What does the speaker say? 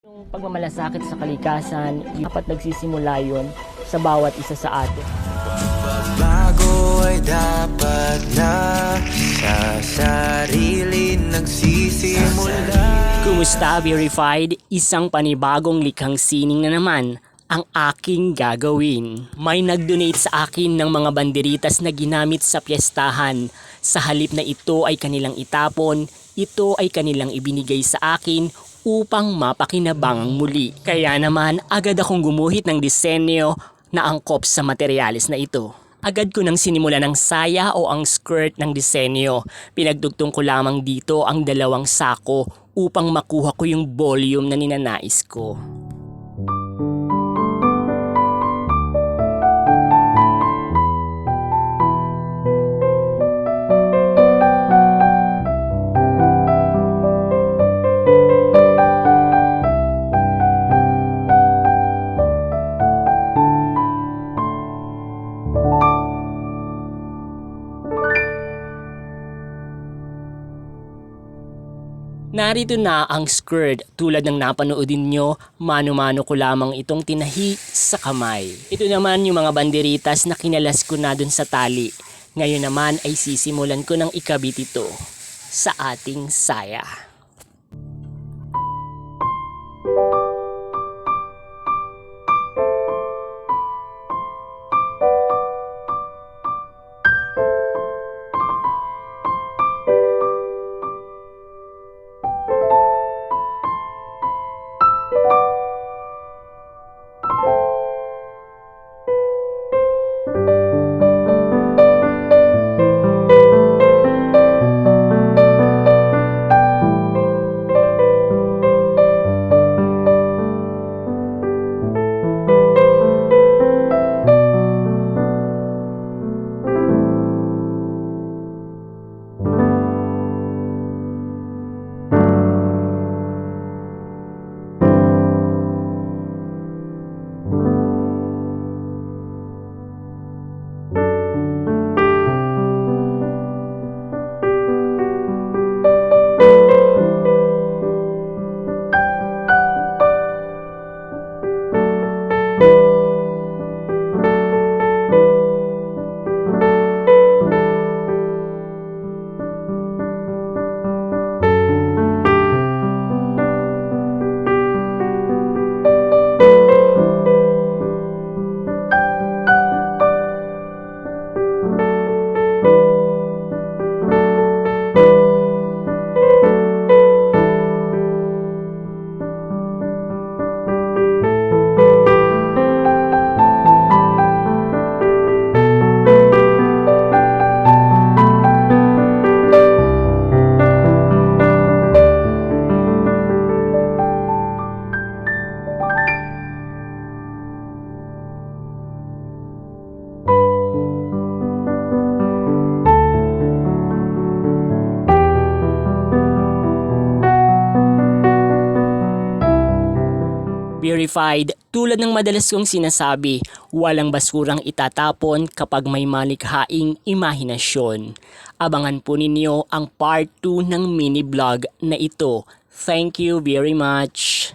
Yung pagmamalasakit sa kalikasan, dapat nagsisimula yun sa bawat isa sa atin. Pagbago ay dapat na sa sarili nagsisimula. Kumusta, Verified? Isang panibagong likhang sining na naman ang aking gagawin. May nag-donate sa akin ng mga banderitas na ginamit sa piyestahan. Sa halip na ito ay kanilang itapon, ito ay kanilang ibinigay sa akin upang mapakinabangang muli. Kaya naman agad akong gumuhit ng disenyo na angkop sa materyales na ito. Agad ko nang sinimula ng saya o ang skirt ng disenyo. Pinagdugtong ko lamang dito ang 2 sako upang makuha ko yung volume na ninanais ko. Narito na ang skirt. Tulad ng napanoodin nyo, mano-mano ko lamang itong tinahi sa kamay. Ito naman yung mga banderitas na kinalas ko na dun sa tali. Ngayon naman ay sisimulan ko ng ikabit ito sa ating saya. Verified, tulad ng madalas kong sinasabi, walang basurang itatapon kapag may malikhaing imahinasyon. Abangan po ninyo ang part 2 ng mini vlog na ito. Thank you very much.